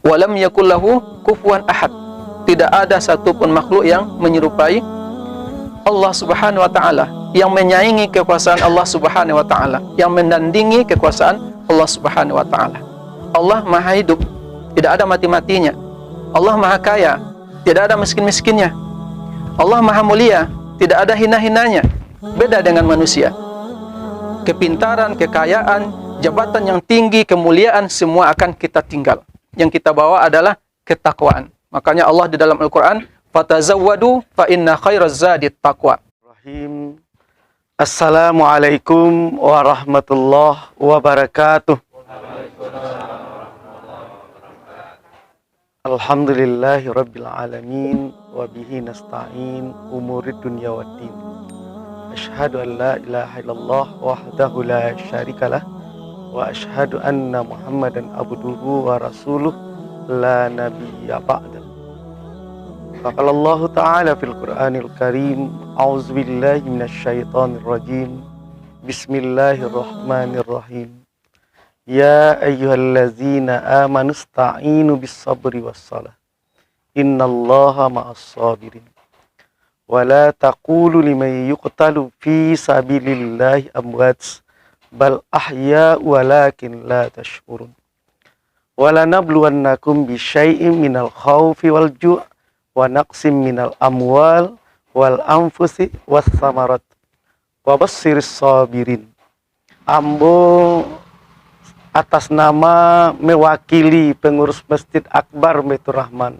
Walam yakul lahu kufuwan ahad. Tidak ada satupun makhluk yang menyerupai Allah Subhanahu wa taala, yang menyaingi kekuasaan Allah Subhanahu wa taala, yang menandingi kekuasaan Allah Subhanahu wa taala. Allah Maha hidup, tidak ada mati-matinya. Allah Maha kaya, tidak ada miskin-miskinnya. Allah Maha mulia, tidak ada hina-hinanya. Beda dengan manusia. Kepintaran, kekayaan, jabatan yang tinggi, kemuliaan, semua akan kita tinggal. Yang kita bawa adalah ketakwaan. Makanya Allah di dalam Al-Quran, fatazawwadu fa inna khairaz zadi taqwa. Assalamualaikum warahmatullahi wabarakatuh. Alhamdulillahi rabbil alamin, wa bihi nasta'in umurid dunya waddin. Asyhadu an la ilaha illallah wahdahu la syarikalah, wa asyhadu anna Muhammadan abduhu wa rasuluh la nabiyya ba'da. Faqala Allah Ta'ala fil Qur'anil Karim, a'udzu billahi minasyaitonir rajim. Bismillahirrahmanirrahim. Ya ayyuhallazina amanu ista'inu bis-sabri was-salah. Innallaha ma'as-sabirin. Wa la taqulu liman yuqtalu fi sabilillahi amwat, bal ahya'u walakin la tash'urun. Wa lanabluwannakum bisyai'in minal khawfi wal ju' wa naqsim minal amwal wal anfusi was samarat wa bassiris sabirin. Ambo atas nama mewakili pengurus Masjid Akbar Baitur Rahman,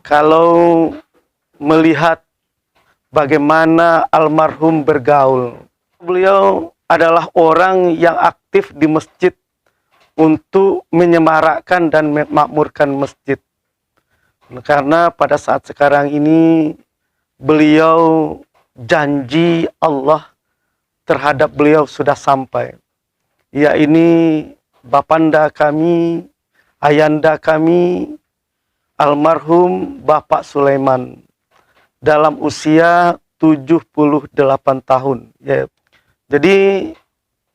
kalau melihat bagaimana almarhum bergaul, beliau adalah orang yang aktif di masjid untuk menyemarakkan dan memakmurkan masjid. Karena pada saat sekarang ini beliau janji Allah terhadap beliau sudah sampai. Ya, ini bapanda kami, ayanda kami, almarhum Bapak Sulaiman dalam usia 78 tahun. Ya. Jadi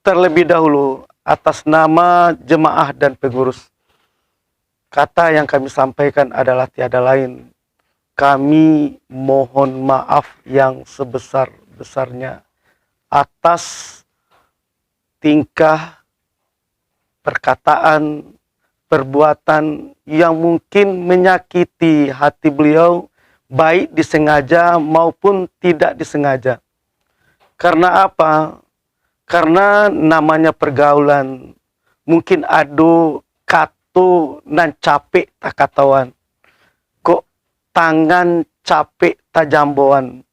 terlebih dahulu atas nama jemaah dan pengurus, kata yang kami sampaikan adalah tiada lain. Kami mohon maaf yang sebesar-besarnya atas tingkah, perkataan, perbuatan yang mungkin menyakiti hati beliau, baik disengaja maupun tidak disengaja. Karena apa? Karena namanya pergaulan, mungkin ada kato nan capek tak katawan, kok tangan capek tak jamboan.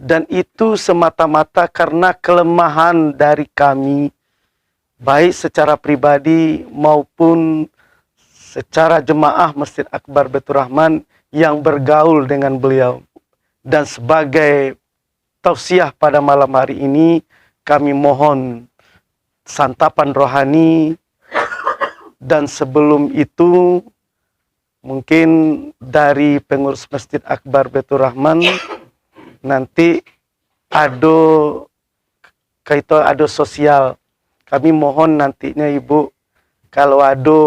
Dan itu semata-mata karena kelemahan dari kami, baik secara pribadi maupun secara jemaah Masjid Akbar Baitur Rahman yang bergaul dengan beliau. Dan sebagai tausiah pada malam hari ini, kami mohon santapan rohani. Dan sebelum itu, mungkin dari pengurus Masjid Akbar Baitur Rahman nanti ada sosial. Kami mohon nantinya Ibu, kalau ada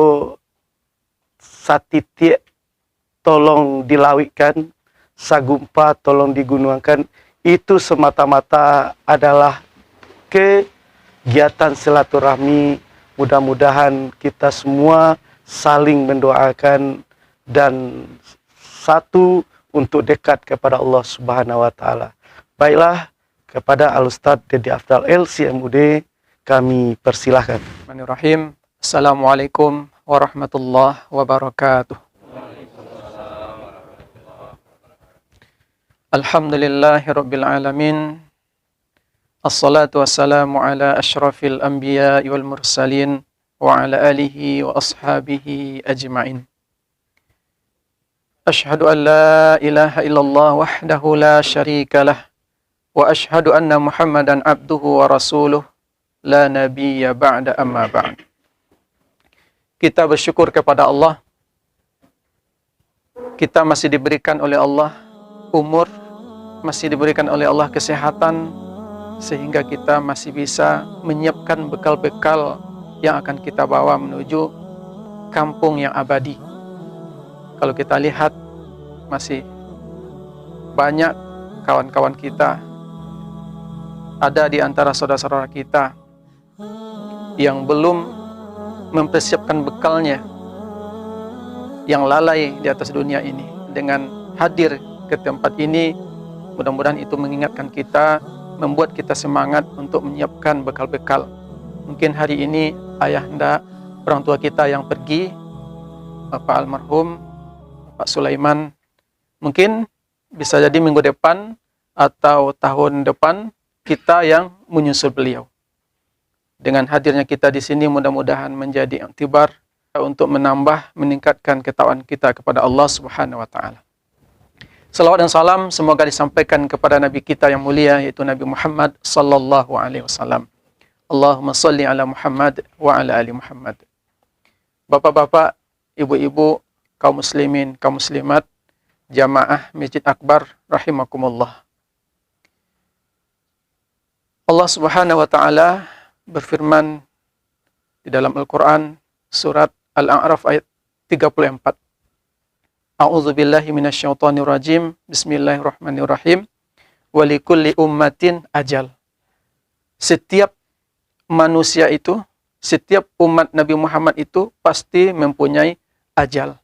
satitik tolong dilawikan, sagumpa tolong digunakan. Itu semata-mata adalah kegiatan silaturahmi. Mudah-mudahan kita semua saling mendoakan dan satu untuk dekat kepada Allah Subhanahu wa taala. Baiklah, kepada Al-Ustaz Dedi Afdal LCMUD kami persilahkan. Bismillahirrahmanirrahim. Assalamualaikum warahmatullahi wabarakatuh. Alhamdulillahirabbil alamin. Assalatu wassalamu ala asyrafil anbiya wal mursalin wa ala alihi wa ashabihi ajma'in. Asyhadu an la ilaha illallah wahdahu la syarika lah, wa asyhadu anna Muhammadan abduhu wa rasuluh la nabiyya ba'da amma ba'd. Kita bersyukur kepada Allah. Kita masih diberikan oleh Allah umur, masih diberikan oleh Allah kesehatan, sehingga kita masih bisa menyiapkan bekal-bekal yang akan kita bawa menuju kampung yang abadi. Kalau kita lihat masih banyak kawan-kawan kita, ada di antara saudara-saudara kita yang belum mempersiapkan bekalnya, yang lalai di atas dunia ini. Dengan hadir ke tempat ini, mudah-mudahan itu mengingatkan kita, membuat kita semangat untuk menyiapkan bekal-bekal. Mungkin hari ini ayahanda, orang tua kita yang pergi, Bapak almarhum, Pak Sulaiman, mungkin bisa jadi minggu depan atau tahun depan kita yang menyusul beliau. Dengan hadirnya kita di sini mudah-mudahan menjadi iktibar untuk menambah, meningkatkan ketakwaan kita kepada Allah Subhanahu wa taala. Salawat dan salam semoga disampaikan kepada Nabi kita yang mulia, yaitu Nabi Muhammad sallallahu alaihi wasallam. Allahumma salli ala Muhammad wa ala ali Muhammad. Bapak-bapak, ibu-ibu, kaum muslimin, kaum muslimat, jamaah Masjid Akbar rahimakumullah. Allah Subhanahu wa taala berfirman di dalam Al-Qur'an surat Al-A'raf ayat 34. A'udzu billahi minasyaitonir rajim. Bismillahirrahmanirrahim. Wa likulli ummatin ajal. Setiap manusia itu, setiap umat Nabi Muhammad itu pasti mempunyai ajal.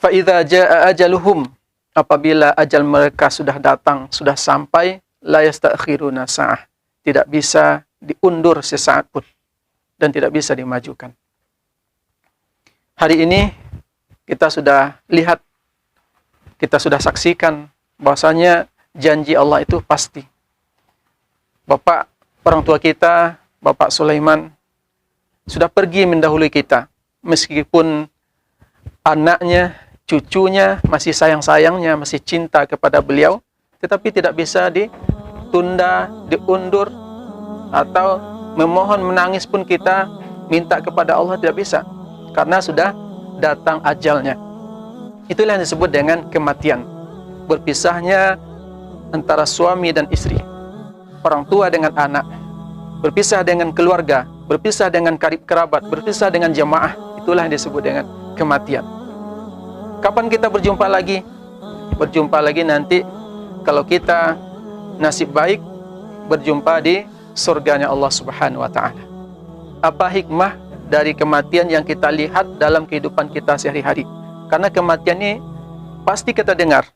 Fa idza jaa ajaluhum, apabila ajal mereka sudah datang, sudah sampai, la yastakhiruna sa'ah, tidak bisa diundur sesaat pun dan tidak bisa dimajukan. Hari ini kita sudah lihat, kita sudah saksikan bahwasanya janji Allah itu pasti. Bapak orang tua kita, Bapak Sulaiman, sudah pergi mendahului kita, meskipun anaknya, cucunya masih sayang-sayangnya, masih cinta kepada beliau, tetapi tidak bisa ditunda, diundur, atau memohon, menangis pun kita minta kepada Allah tidak bisa, karena sudah datang ajalnya. Itulah yang disebut dengan kematian, berpisahnya antara suami dan istri, orang tua dengan anak, berpisah dengan keluarga, berpisah dengan karib kerabat, berpisah dengan jamaah. Itulah yang disebut dengan kematian. Kapan kita berjumpa lagi? Berjumpa lagi nanti kalau kita nasib baik, berjumpa di surganya Allah Subhanahu wa taala. Apa hikmah dari kematian yang kita lihat dalam kehidupan kita sehari-hari? Karena kematian ini pasti kita dengar,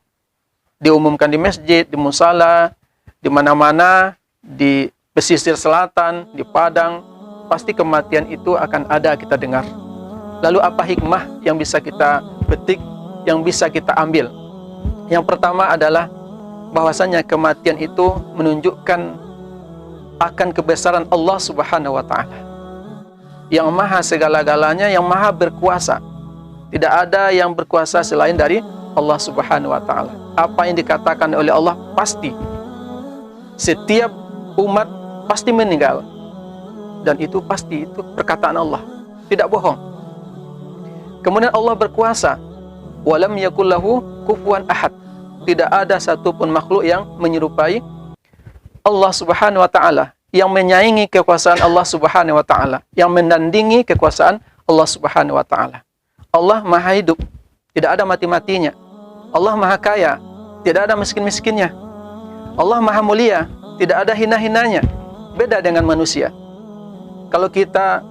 diumumkan di masjid, di musala, di mana-mana, di pesisir selatan, di Padang, pasti kematian itu akan ada kita dengar. Lalu apa hikmah yang bisa kita petik, yang bisa kita ambil? Yang pertama adalah bahwasanya kematian itu menunjukkan akan kebesaran Allah Subhanahu wa taala, yang maha segala-galanya, yang maha berkuasa. Tidak ada yang berkuasa selain dari Allah Subhanahu wa taala. Apa yang dikatakan oleh Allah pasti. Setiap umat pasti meninggal, dan itu pasti, itu perkataan Allah, tidak bohong. Kemudian Allah berkuasa, walam yakul lahu kufuwan ahad, tidak ada satupun makhluk yang menyerupai Allah Subhanahu wa taala, yang menyaingi kekuasaan Allah Subhanahu wa taala, yang menandingi kekuasaan Allah Subhanahu wa taala. Allah maha hidup, tidak ada mati-matinya. Allah maha kaya, tidak ada miskin-miskinnya. Allah maha mulia, tidak ada hina-hinanya. Beda dengan manusia. Kalau kita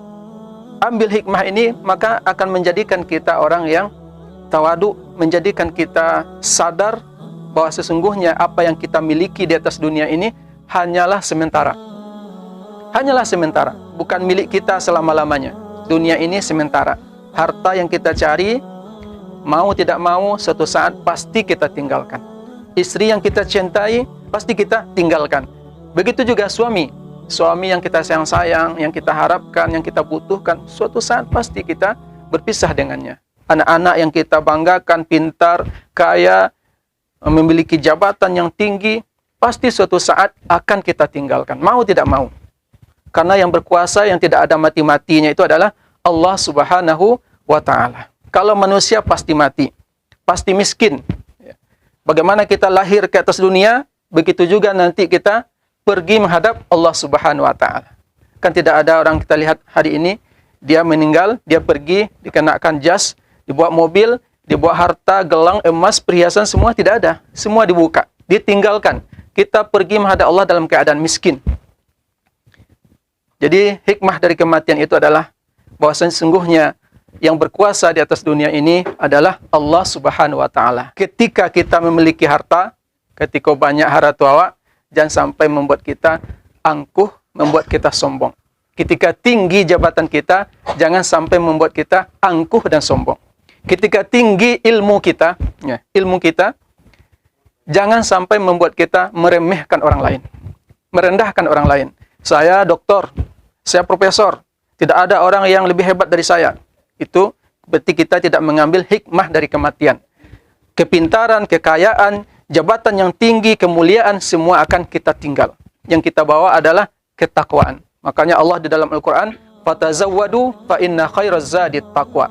ambil hikmah ini, maka akan menjadikan kita orang yang tawadu, menjadikan kita sadar bahwa sesungguhnya apa yang kita miliki di atas dunia ini hanyalah sementara. Hanyalah sementara, bukan milik kita selama-lamanya. Dunia ini sementara. Harta yang kita cari, mau tidak mau, suatu saat pasti kita tinggalkan. Istri yang kita cintai, pasti kita tinggalkan. Begitu juga suami. Suami yang kita sayang-sayang, yang kita harapkan, yang kita butuhkan, suatu saat pasti kita berpisah dengannya. Anak-anak yang kita banggakan, pintar, kaya, memiliki jabatan yang tinggi, pasti suatu saat akan kita tinggalkan, mau tidak mau. Karena yang berkuasa, yang tidak ada mati-matinya itu adalah Allah Subhanahu wa ta'ala. Kalau manusia pasti mati, pasti miskin. Bagaimana kita lahir ke atas dunia, begitu juga nanti kita pergi menghadap Allah Subhanahu wa ta'ala. Kan tidak ada orang kita lihat hari ini Dia meninggal, dia pergi, dikenakan jas, dibawa mobil, dibawa harta, gelang, emas, perhiasan, semua tidak ada. Semua dibuka, ditinggalkan. Kita pergi menghadap Allah dalam keadaan miskin. Jadi hikmah dari kematian itu adalah bahwasanya sesungguhnya yang berkuasa di atas dunia ini adalah Allah Subhanahu wa taala. Ketika kita memiliki harta, ketika banyak harta tua, jangan sampai membuat kita angkuh, membuat kita sombong. Ketika tinggi jabatan kita, jangan sampai membuat kita angkuh dan sombong. Ketika tinggi ilmu kita, jangan sampai membuat kita meremehkan orang lain, merendahkan orang lain. Saya doktor, saya profesor, tidak ada orang yang lebih hebat dari saya. Itu berarti kita tidak mengambil hikmah dari kematian. Kepintaran, kekayaan, jabatan yang tinggi, kemuliaan, semua akan kita tinggal. Yang kita bawa adalah ketakwaan. Makanya Allah di dalam Al-Quran, "Fatazawwadu fa inna khairaz zadi taqwa."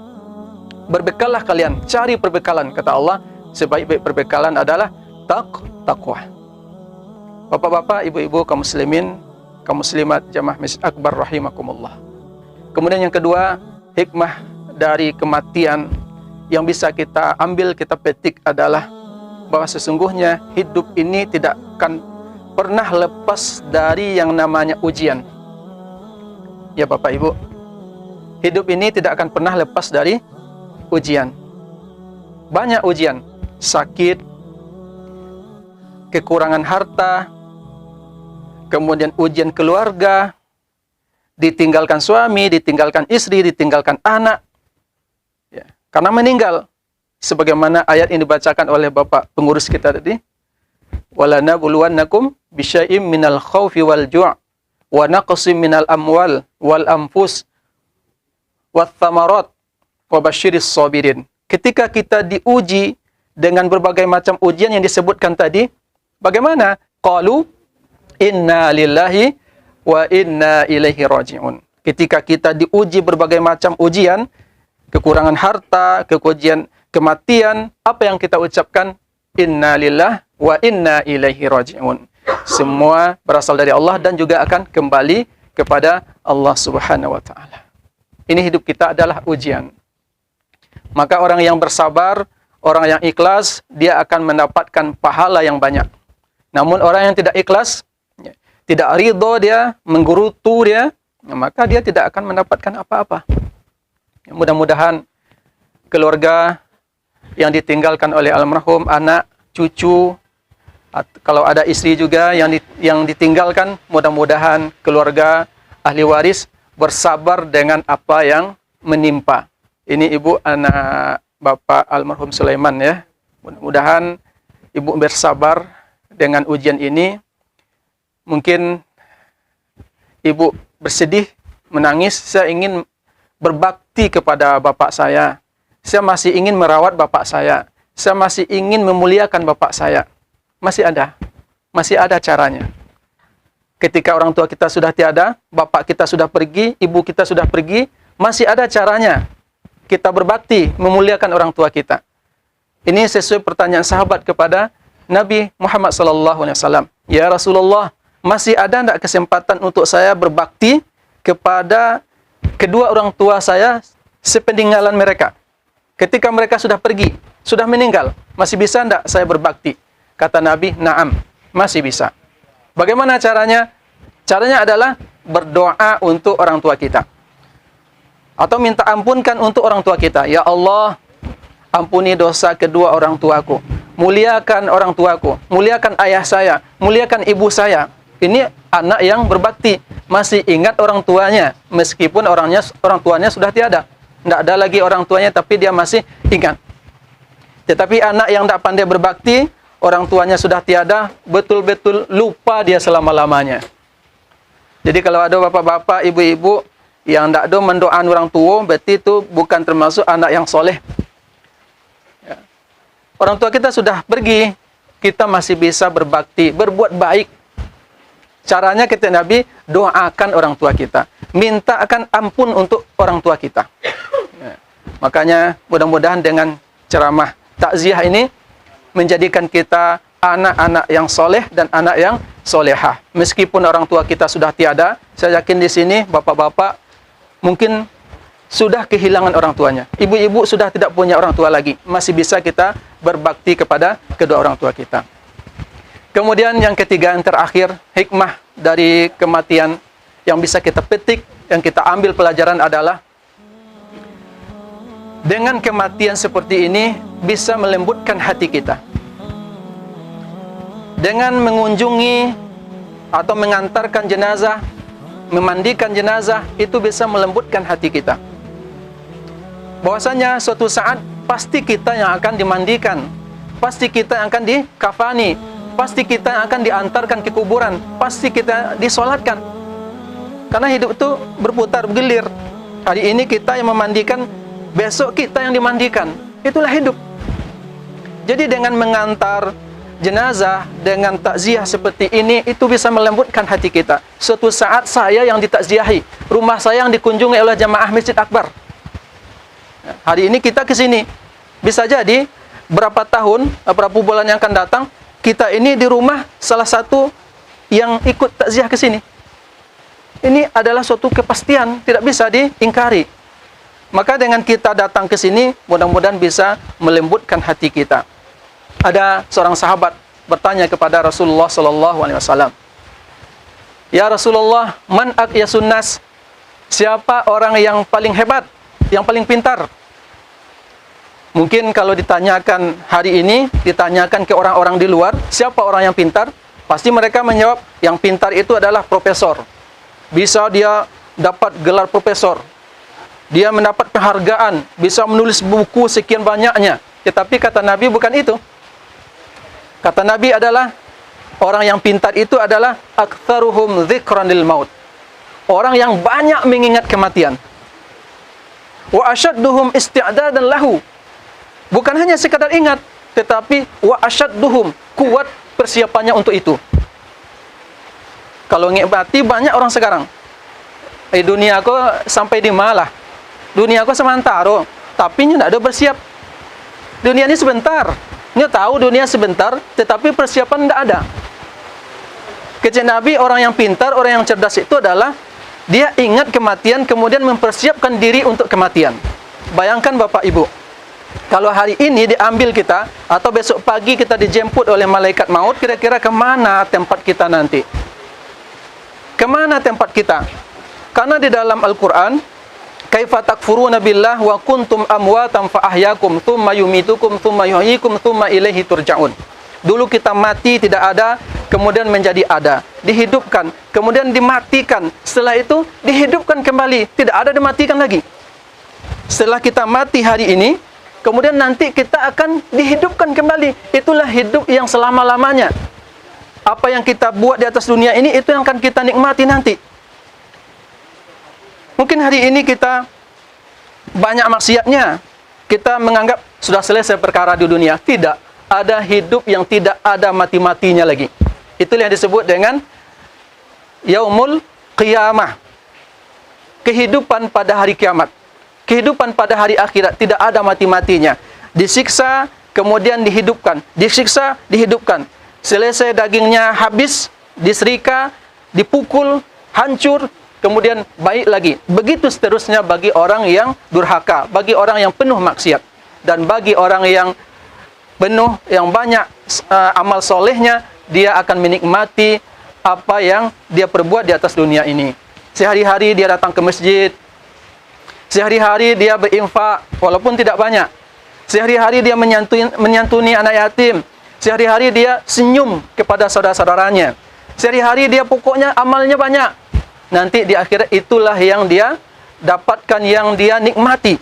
Berbekallah kalian, cari perbekalan, kata Allah, sebaik-baik perbekalan adalah takwa. Bapak-bapak, ibu-ibu, kaum muslimin, kaum muslimat, jamaah Masjid Akbar rahimakumullah. Kemudian yang kedua, hikmah dari kematian yang bisa kita ambil, kita petik adalah bahwa sesungguhnya hidup ini tidak akan pernah lepas dari yang namanya ujian. Ya Bapak Ibu, hidup ini tidak akan pernah lepas dari ujian. Banyak ujian, sakit, kekurangan harta, kemudian ujian keluarga, ditinggalkan suami, ditinggalkan istri, ditinggalkan anak, ya, karena meninggal. Sebagaimana ayat ini dibacakan oleh Bapak pengurus kita tadi, "Walanabluwannakum bisyai'im minal khaufi wal ju' wa naqsim minal amwal wal anfus wath thamarat wa basyiris sabirin." Ketika kita diuji dengan berbagai macam ujian yang disebutkan tadi, bagaimana? Qalu inna lillahi wa inna ilaihi raji'un. Ketika kita diuji berbagai macam ujian, kekurangan harta, kematian, apa yang kita ucapkan? Inna lillah wa inna ilaihi raji'un. Semua berasal dari Allah dan juga akan kembali kepada Allah Subhanahu wa taala. Ini hidup kita adalah ujian. Maka orang yang bersabar, orang yang ikhlas, dia akan mendapatkan pahala yang banyak. Namun orang yang tidak ikhlas, tidak ridho dia, menggerutu dia, maka dia tidak akan mendapatkan apa-apa. Mudah-mudahan keluarga yang ditinggalkan oleh almarhum, anak, cucu, kalau ada istri juga yang ditinggalkan, mudah-mudahan keluarga ahli waris bersabar dengan apa yang menimpa. Ini ibu anak Bapak almarhum Sulaiman ya. Mudah-mudahan ibu bersabar dengan ujian ini. Mungkin ibu bersedih, menangis, saya ingin berbakti kepada bapak saya masih ingin merawat bapak saya masih ingin memuliakan bapak saya. Masih ada caranya. Ketika orang tua kita sudah tiada, bapak kita sudah pergi, ibu kita sudah pergi, masih ada caranya kita berbakti, memuliakan orang tua kita. Ini sesuai pertanyaan sahabat kepada Nabi Muhammad SAW. Ya Rasulullah, masih ada tidak kesempatan untuk saya berbakti kepada kedua orang tua saya sepeninggalan mereka? Ketika mereka sudah pergi, sudah meninggal, masih bisa tidak saya berbakti? Kata Nabi, na'am, masih bisa. Bagaimana caranya? Caranya adalah berdoa untuk orang tua kita. Atau minta ampunkan untuk orang tua kita. Ya Allah, ampuni dosa kedua orang tuaku. Muliakan orang tuaku. Muliakan ayah saya. Muliakan ibu saya. Ini anak yang berbakti. Masih ingat orang tuanya. Meskipun orang tuanya sudah tiada. Tidak ada lagi orang tuanya, tapi dia masih ingat. Tetapi anak yang tidak pandai berbakti, orang tuanya sudah tiada, betul-betul lupa dia selama-lamanya. Jadi kalau ada bapak-bapak, ibu-ibu yang tidak ada mendoakan orang tua, berarti itu bukan termasuk anak yang soleh. Ya. Orang tua kita sudah pergi, kita masih bisa berbakti, berbuat baik. Caranya kata Nabi, doakan orang tua kita. Minta akan ampun untuk orang tua kita. Ya. Makanya mudah-mudahan dengan ceramah takziah ini menjadikan kita anak-anak yang soleh dan anak yang solehah. Meskipun orang tua kita sudah tiada, saya yakin di sini bapak-bapak mungkin sudah kehilangan orang tuanya. Ibu-ibu sudah tidak punya orang tua lagi. Masih bisa kita berbakti kepada kedua orang tua kita. Kemudian yang ketiga, yang terakhir, hikmah dari kematian yang bisa kita petik, yang kita ambil pelajaran adalah dengan kematian seperti ini bisa melembutkan hati kita. Dengan mengunjungi atau mengantarkan jenazah, memandikan jenazah, itu bisa melembutkan hati kita. Bahwasanya suatu saat pasti kita yang akan dimandikan, pasti kita yang akan dikafani, pasti kita yang akan diantarkan ke kuburan, pasti kita disolatkan. Karena hidup itu berputar, bergilir. Hari ini kita yang memandikan, besok kita yang dimandikan. Itulah hidup. Jadi dengan mengantar jenazah, dengan takziah seperti ini, itu bisa melembutkan hati kita. Suatu saat saya yang ditakziahi, rumah saya yang dikunjungi oleh jamaah Masjid Akbar. Hari ini kita ke sini. Bisa jadi berapa tahun, berapa bulan yang akan datang, kita ini di rumah salah satu yang ikut takziah ke sini. Ini adalah suatu kepastian, tidak bisa diingkari. Maka dengan kita datang ke sini, mudah-mudahan bisa melembutkan hati kita. Ada seorang sahabat bertanya kepada Rasulullah SAW, "Ya Rasulullah, man aqyasun nas?" Siapa orang yang paling hebat, yang paling pintar? Mungkin kalau ditanyakan hari ini, ditanyakan ke orang-orang di luar, siapa orang yang pintar? Pasti mereka menjawab, yang pintar itu adalah profesor. Bisa dia dapat gelar profesor. Dia mendapat penghargaan, bisa menulis buku sekian banyaknya. Tetapi kata Nabi bukan itu. Kata Nabi adalah, orang yang pintar itu adalah aktsaruhum dzikran lil maut. Orang yang banyak mengingat kematian. Wa asyadduhum isti'dadan lahu. Bukan hanya sekadar ingat, tetapi wa asyadduhum, kuat persiapannya untuk itu. Kalau ngibati banyak orang sekarang. Dunia aku sampai di malah. Dunia aku sementara, tapi tidak ada bersiap. Dunia ini sebentar. Dia tahu dunia sebentar, tetapi persiapan tidak ada. Kata Nabi, orang yang pintar, orang yang cerdas itu adalah dia ingat kematian, kemudian mempersiapkan diri untuk kematian. Bayangkan Bapak Ibu, kalau hari ini diambil kita, atau besok pagi kita dijemput oleh malaikat maut, kira-kira kemana tempat kita nanti? Kemana tempat kita? Karena di dalam Al-Quran, kaifa takfuruna billah wa kuntum amwatan fa ahyakum thumma yumitukum thumma yuhyikum thumma ilaihi turja'un. Dulu kita mati tidak ada, kemudian menjadi ada, dihidupkan, kemudian dimatikan. Setelah itu dihidupkan kembali, tidak ada dimatikan lagi. Setelah kita mati hari ini, kemudian nanti kita akan dihidupkan kembali. Itulah hidup yang selama-lamanya. Apa yang kita buat di atas dunia ini, itu yang akan kita nikmati nanti. Mungkin hari ini kita banyak maksiatnya. Kita menganggap sudah selesai perkara di dunia. Tidak. Ada hidup yang tidak ada mati-matinya lagi. Itulah yang disebut dengan Yaumul Qiyamah. Kehidupan pada hari kiamat. Kehidupan pada hari akhirat. Tidak ada mati-matinya. Disiksa, kemudian dihidupkan. Disiksa, dihidupkan. Selesai dagingnya habis, diserika, dipukul, hancur, kemudian baik lagi. Begitu seterusnya bagi orang yang durhaka, bagi orang yang penuh maksiat, dan bagi orang yang penuh, yang banyak amal solehnya, dia akan menikmati apa yang dia perbuat di atas dunia ini. Sehari-hari dia datang ke masjid, sehari-hari dia berinfak, walaupun tidak banyak. Sehari-hari dia menyantuni anak yatim. Sehari-hari dia senyum kepada saudara-saudaranya. Sehari-hari dia pokoknya amalnya banyak. Nanti di akhirat itulah yang dia dapatkan, yang dia nikmati.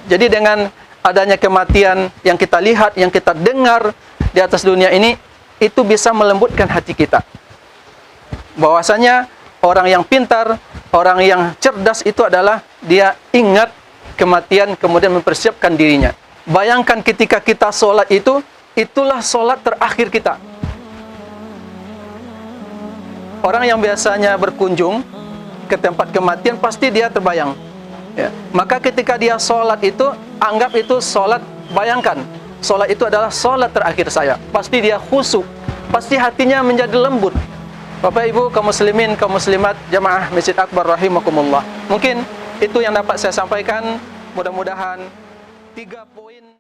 Jadi dengan adanya kematian yang kita lihat, yang kita dengar di atas dunia ini, itu bisa melembutkan hati kita. Bahwasanya orang yang pintar, orang yang cerdas itu adalah dia ingat kematian, kemudian mempersiapkan dirinya. Bayangkan ketika kita sholat itu, itulah sholat terakhir kita. Orang yang biasanya berkunjung ke tempat kematian, pasti dia terbayang. Ya. Maka ketika dia sholat itu, anggap itu sholat, bayangkan, sholat itu adalah sholat terakhir saya. Pasti dia khusyuk, pasti hatinya menjadi lembut. Bapak Ibu kaum muslimin, kaum muslimat, jamaah Masjid Akbar rahimakumullah. Mungkin Itu yang dapat saya sampaikan. Mudah-mudahan 3 poin